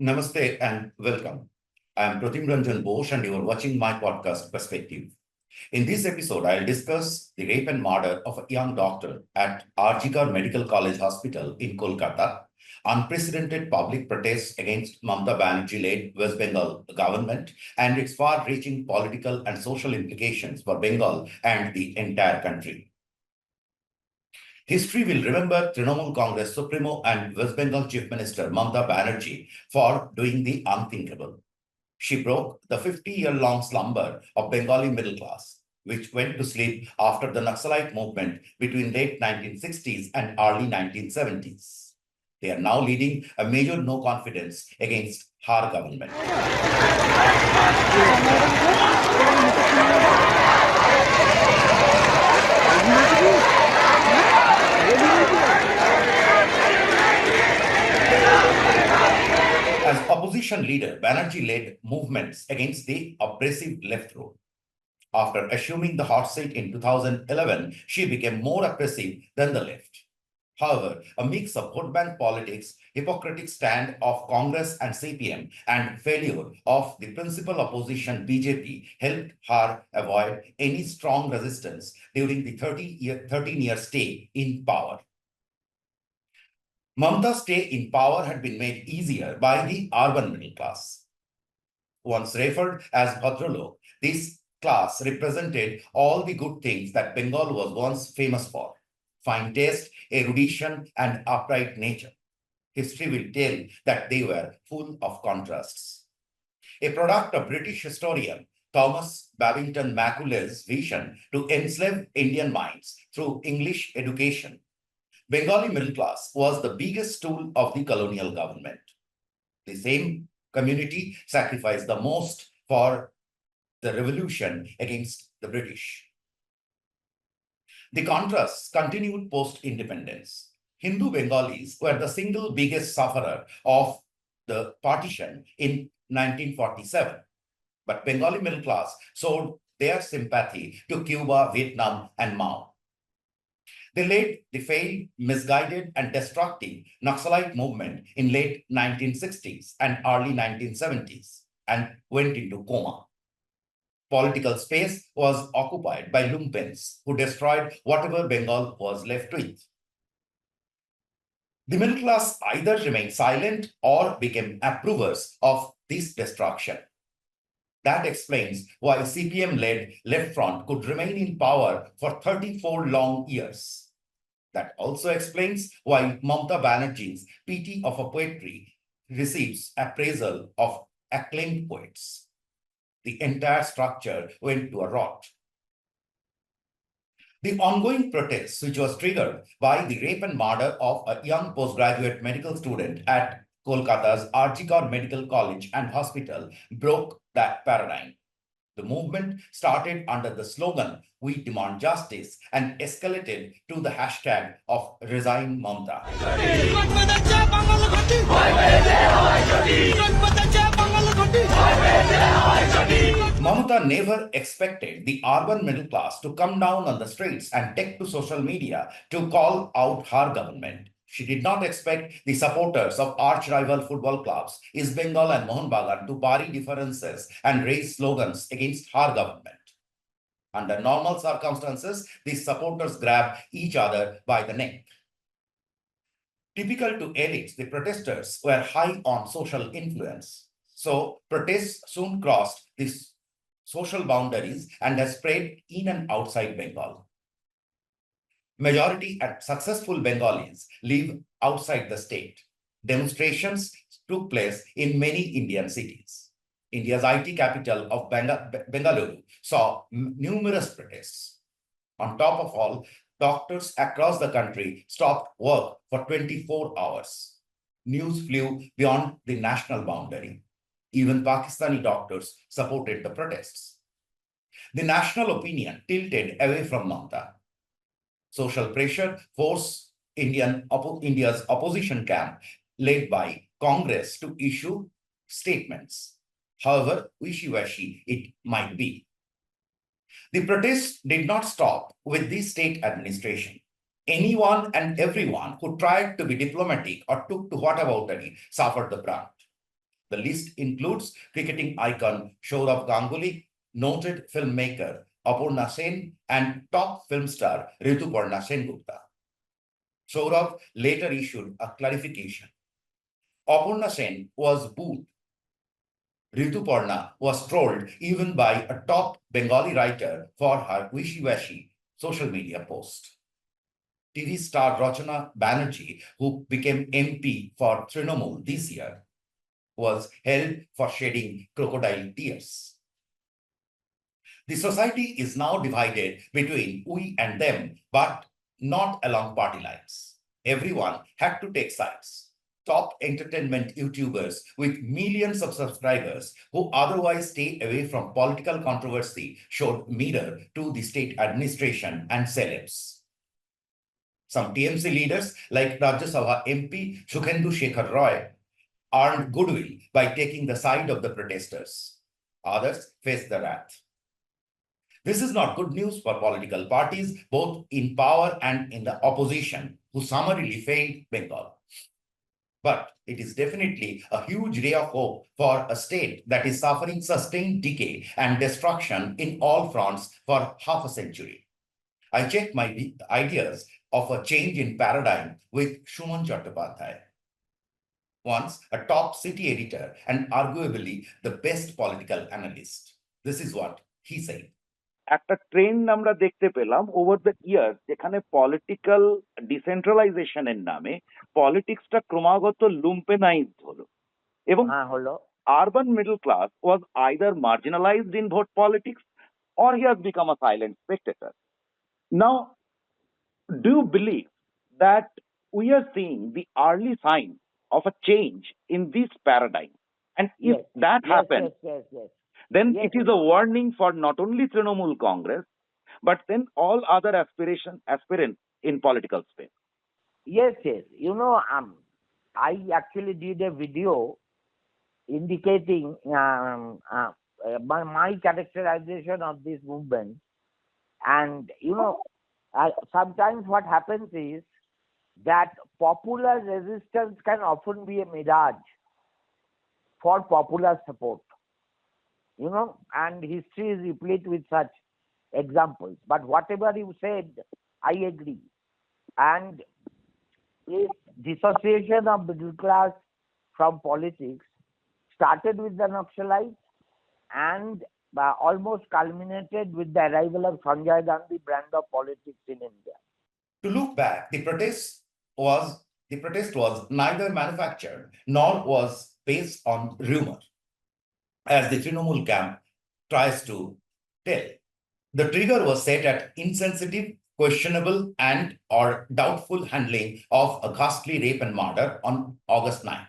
Namaste and welcome. I am Pratim Ranjan Bose and you are watching my podcast Perspective. In this episode, I'll discuss the rape and murder of a young doctor at Arjikar Medical College Hospital in Kolkata, unprecedented public protests against Mamata Banerjee-led West Bengal government, and its far-reaching political and social implications for Bengal and the entire country. History will remember Trinamool Congress Supremo and West Bengal Chief Minister Mamata Banerjee for doing the unthinkable. She broke the 50-year-long slumber of Bengali middle class, which went to sleep after the Naxalite movement between late 1960s and early 1970s. They are now leading a major no confidence against her government. As opposition leader, Banerjee led movements against the oppressive left rule. After assuming the hot seat in 2011, she became more oppressive than the left. However, a mix of vote bank politics, hypocritical stand of Congress and CPM, and failure of the principal opposition BJP helped her avoid any strong resistance during the 13-year stay in power. Mamata's stay in power had been made easier by the urban middle class. Once referred as Bhadralok, this class represented all the good things that Bengal was once famous for: fine taste, erudition, and upright nature. History will tell that they were full of contrasts. A product of British historian Thomas Babington Macauley's vision to enslave Indian minds through English education, Bengali middle class was the biggest tool of the colonial government. The same community sacrificed the most for the revolution against the British. The contrasts continued post-independence. Hindu Bengalis were the single biggest sufferer of the partition in 1947. But Bengali middle class showed their sympathy to Cuba, Vietnam, and Mao. They led the failed, misguided, and destructive Naxalite movement in late 1960s and early 1970s and went into coma. Political space was occupied by lumpens who destroyed whatever Bengal was left with. The middle class either remained silent or became approvers of this destruction. That explains why CPM-led Left Front could remain in power for 34 long years. That also explains why Mamata Banerjee's Pity of a Poetry receives appraisal of acclaimed poets. The entire structure went to a rot. The ongoing protest, which was triggered by the rape and murder of a young postgraduate medical student at Kolkata's Arjikar Medical College and Hospital, broke that paradigm. The movement started under the slogan, "We demand justice," and escalated to the hashtag of Resign Mamata. Mamata never expected the urban middle class to come down on the streets and take to social media to call out her government. She did not expect the supporters of arch-rival football clubs, East Bengal and Mohun Bagan, to bury differences and raise slogans against her government. Under normal circumstances, these supporters grab each other by the neck. Typical to elites, the protesters were high on social influence. So protests soon crossed these social boundaries and has spread in and outside Bengal. Majority and successful Bengalis live outside the state. Demonstrations took place in many Indian cities. India's IT capital of Bengaluru saw numerous protests. On top of all, doctors across the country stopped work for 24 hours. News flew beyond the national boundary. Even Pakistani doctors supported the protests. The national opinion tilted away from Mamata. Social pressure forced India's opposition camp, led by Congress, to issue statements. However wishy-washy it might be. The protests did not stop with the state administration. Anyone and everyone who tried to be diplomatic or took to whataboutery suffered the brunt. The list includes cricketing icon Sourav Ganguly, noted filmmaker Apurna Sen, and top film star Rituparna Sengupta. Sourav later issued a clarification. Apurna Sen was booed. Rituparna was trolled even by a top Bengali writer for her wishy-washy social media post. TV star Rachana Banerjee, who became MP for Trinamool this year, was held for shedding crocodile tears. The society is now divided between we and them, but not along party lines. Everyone had to take sides. Top entertainment YouTubers with millions of subscribers who otherwise stay away from political controversy showed mirror to the state administration and celebs. Some TMC leaders like Rajya Sabha MP Sukhendu Shekhar Roy earned goodwill by taking the side of the protesters. Others faced the wrath. This is not good news for political parties, both in power and in the opposition, who summarily failed Bengal. But it is definitely a huge ray of hope for a state that is suffering sustained decay and destruction in all fronts for half a century. I checked my ideas of a change in paradigm with Shuman Chattopadhyay, once a top city editor and arguably the best political analyst. This is what he said. একটা trend আমরা দেখতে পেলাম over the years, যেখানে political ডিসেন্ট্রালাইজেশনের নামে পলিটিক্সটা ক্রমাগত লুম্পেনাইজড হলো এবং হলো urban middle class was either marginalized in vote politics or he has become a silent spectator. Now, do you believe that we are seeing the early signs of a change in this paradigm? And if that happens, then it is a warning for not only Trinamool Congress, but then all other aspirants in political space. Yes. I actually did a video indicating my characterization of this movement. And, sometimes what happens is that popular resistance can often be a mirage for popular support. And history is replete with such examples. But whatever you said, I agree. And this dissociation of middle class from politics started with the Naxalites and almost culminated with the arrival of Sanjay Gandhi brand of politics in India. To look back, the protest was neither manufactured nor was based on rumor, as the Trinamool camp tries to tell. The trigger was set at insensitive, questionable, and or doubtful handling of a ghastly rape and murder on August 9.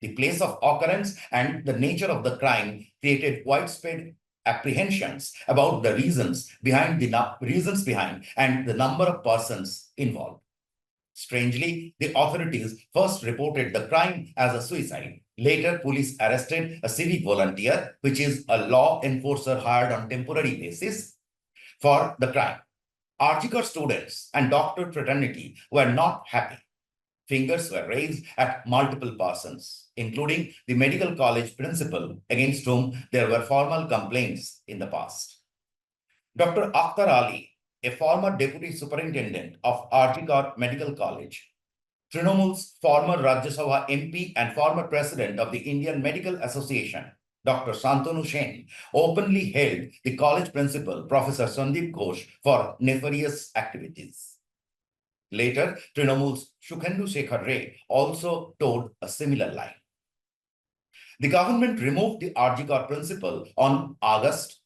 The place of occurrence and the nature of the crime created widespread apprehensions about the reasons behind and the number of persons involved. Strangely, the authorities first reported the crime as a suicide. Later, police arrested a civic volunteer, which is a law enforcer hired on temporary basis, for the crime. Archikar students and doctor fraternity were not happy. Fingers were raised at multiple persons, including the medical college principal, against whom there were formal complaints in the past. Dr. Akhtar Ali, a former deputy superintendent of Archikar Medical College, Trinamool's former Rajya Sabha MP and former president of the Indian Medical Association, Dr. Santanu Sen, openly hailed the college principal, Professor Sandeep Ghosh, for nefarious activities. Later, Trinamool's Sukhendu Shekhar Ray also toed a similar line. The government removed the Archikar principal on August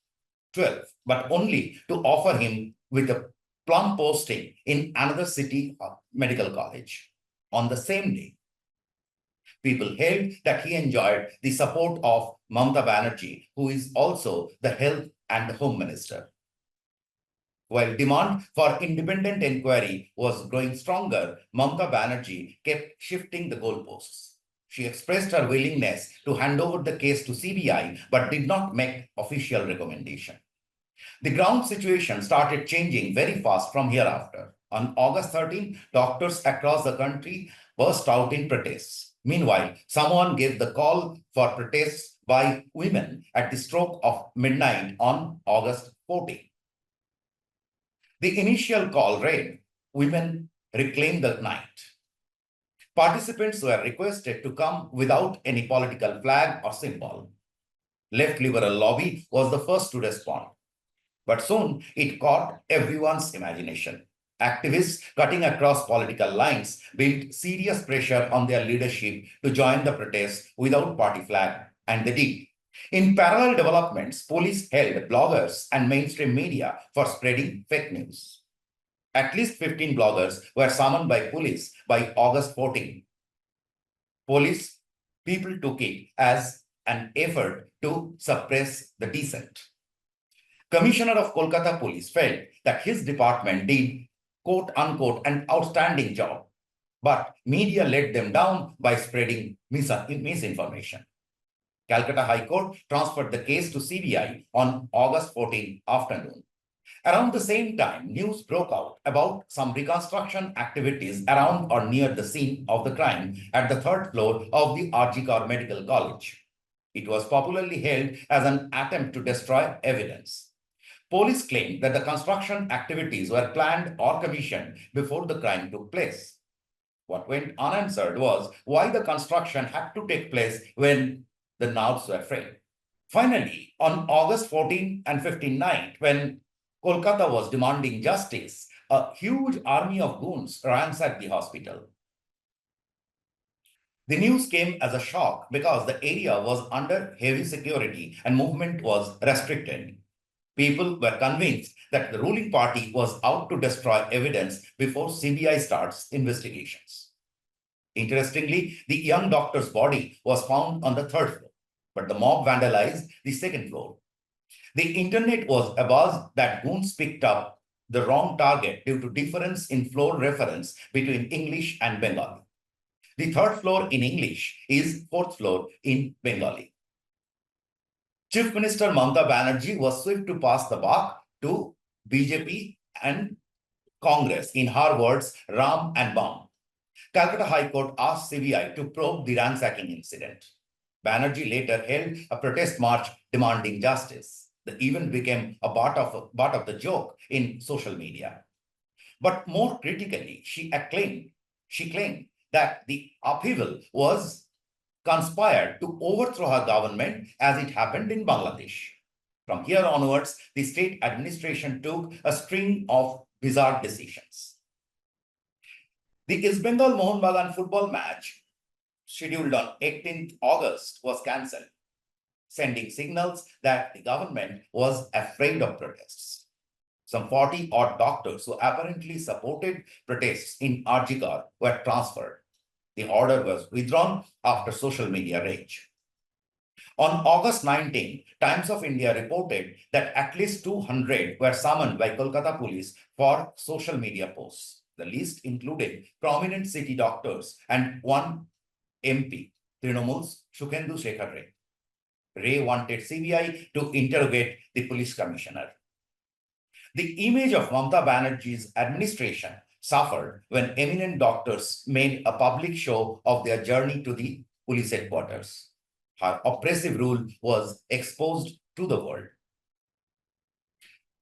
12, but only to offer him with a plum posting in another city medical college. On the same day, people held that he enjoyed the support of Mamata Banerjee, who is also the health and home minister. While demand for independent inquiry was growing stronger, Mamata Banerjee kept shifting the goalposts. She expressed her willingness to hand over the case to CBI, but did not make official recommendation. The ground situation started changing very fast from hereafter. On August 13, doctors across the country burst out in protests. Meanwhile, someone gave the call for protests by women at the stroke of midnight on August 14. The initial call read, "Women reclaim the night." Participants were requested to come without any political flag or symbol. Left Liberal Lobby was the first to respond, but soon it caught everyone's imagination. Activists cutting across political lines built serious pressure on their leadership to join the protest without party flag, and they did. In parallel developments, police held bloggers and mainstream media for spreading fake news. At least 15 bloggers were summoned by police by August 14. People took it as an effort to suppress the dissent. Commissioner of Kolkata Police felt that his department did quote unquote an outstanding job, but media let them down by spreading misinformation. Calcutta High Court transferred the case to CBI on August 14 afternoon. Around the same time, news broke out about some reconstruction activities around or near the scene of the crime at the third floor of the RG Medical College. It was popularly hailed as an attempt to destroy evidence. Police claimed that the construction activities were planned or commissioned before the crime took place. What went unanswered was why the construction had to take place when the nerves were frayed. Finally, on August 14 and 15 night, when Kolkata was demanding justice, a huge army of goons ransacked the hospital. The news came as a shock because the area was under heavy security and movement was restricted. People were convinced that the ruling party was out to destroy evidence before CBI starts investigations. Interestingly, the young doctor's body was found on the third floor, but the mob vandalized the second floor. The internet was abuzz that goons picked up the wrong target due to difference in floor reference between English and Bengali. The third floor in English is fourth floor in Bengali. Chief Minister Mamata Banerjee was swift to pass the buck to BJP and Congress, in her words, Ram and Bam. Calcutta High Court asked CBI to probe the ransacking incident. Banerjee later held a protest march demanding justice. The event became a part of the joke in social media. But more critically, she claimed that the upheaval was conspired to overthrow her government as it happened in Bangladesh. From here onwards, the state administration took a string of bizarre decisions. The East Bengal Mohun Bagan football match, scheduled on 18th August, was cancelled, sending signals that the government was afraid of protests. Some 40-odd doctors who apparently supported protests in Arjikar were transferred. The order was withdrawn after social media rage. On August 19, Times of India reported that at least 200 were summoned by Kolkata police for social media posts. The list included prominent city doctors and one MP, Trinamool's Sukhendu Shekhar Ray. Ray wanted CBI to interrogate the police commissioner. The image of Mamata Banerjee's administration suffered when eminent doctors made a public show of their journey to the police headquarters. Her oppressive rule was exposed to the world.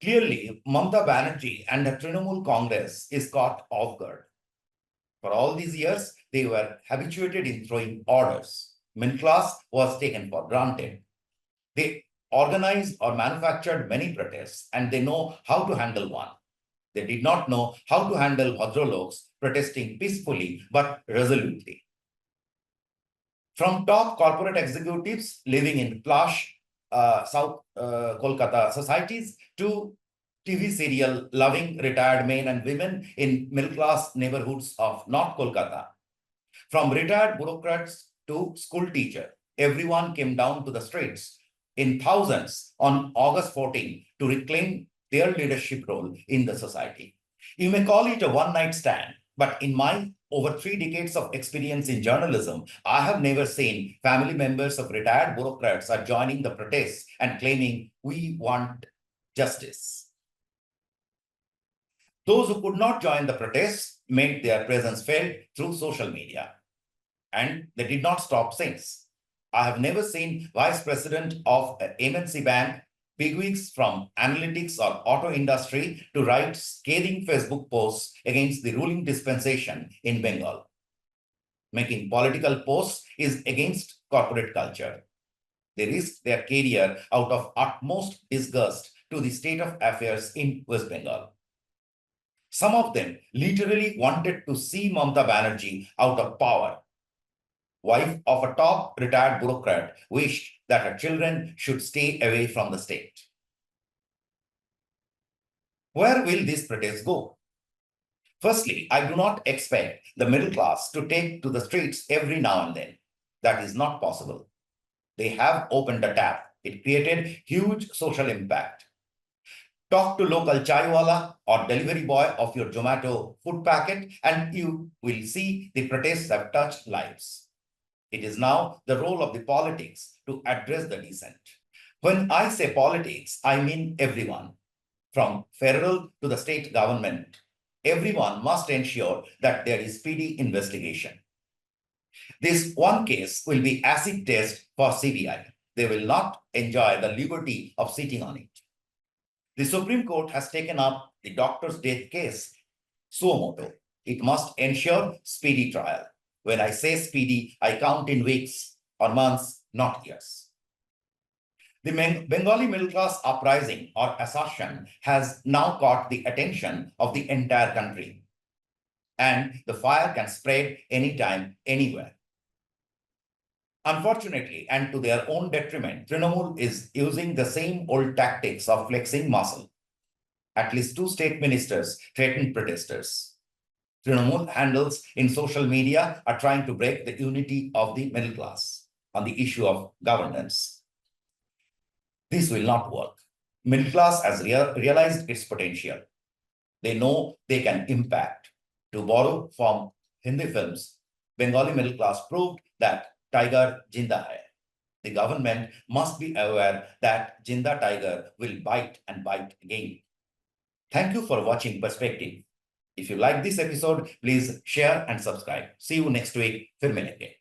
Clearly, Mamata Banerjee and the Trinamool Congress is caught off guard. For all these years, they were habituated in throwing orders. Middle class was taken for granted. They organized or manufactured many protests, and they know how to handle one. They did not know how to handle Bhadraloks protesting peacefully but resolutely. From top corporate executives living in plush South Kolkata societies to TV serial loving retired men and women in middle-class neighborhoods of North Kolkata. From retired bureaucrats to school teacher, everyone came down to the streets in thousands on August 14 to reclaim their leadership role in the society. You may call it a one-night stand, but in my over 3 decades of experience in journalism, I have never seen family members of retired bureaucrats are joining the protests and claiming we want justice. Those who could not join the protests made their presence felt through social media. And they did not stop since. I have never seen vice president of a MNC bank, bigwigs from analytics or auto industry to write scathing Facebook posts against the ruling dispensation in Bengal. Making political posts is against corporate culture. They risk their career out of utmost disgust to the state of affairs in West Bengal. Some of them literally wanted to see Mamata Banerjee out of power. Wife of a top retired bureaucrat wished that her children should stay away from the state. Where will this protest go? Firstly, I do not expect the middle class to take to the streets every now and then. That is not possible. They have opened a tap. It created huge social impact. Talk to local chaiwala or delivery boy of your Zomato food packet and you will see the protests have touched lives. It is now the role of the politics to address the dissent. When I say politics, I mean everyone, from federal to the state government. Everyone must ensure that there is speedy investigation. This one case will be acid test for CBI. They will not enjoy the liberty of sitting on it. The Supreme Court has taken up the doctor's death case, suo motu. It must ensure speedy trial. When I say speedy, I count in weeks or months, not years. The Bengali middle class uprising or assertion has now caught the attention of the entire country. And the fire can spread anytime, anywhere. Unfortunately, and to their own detriment, Trinamool is using the same old tactics of flexing muscle. At least 2 state ministers threatened protesters. Trinamool handles in social media are trying to break the unity of the middle class on the issue of governance. This will not work. Middle class has realized its potential. They know they can impact. To borrow from Hindi films, Bengali middle class proved that Tiger Jinda hai. The government must be aware that Jinda Tiger will bite and bite again. Thank you for watching Perspective. If you like this episode, please share and subscribe. See you next week. फिर मिलेंगे.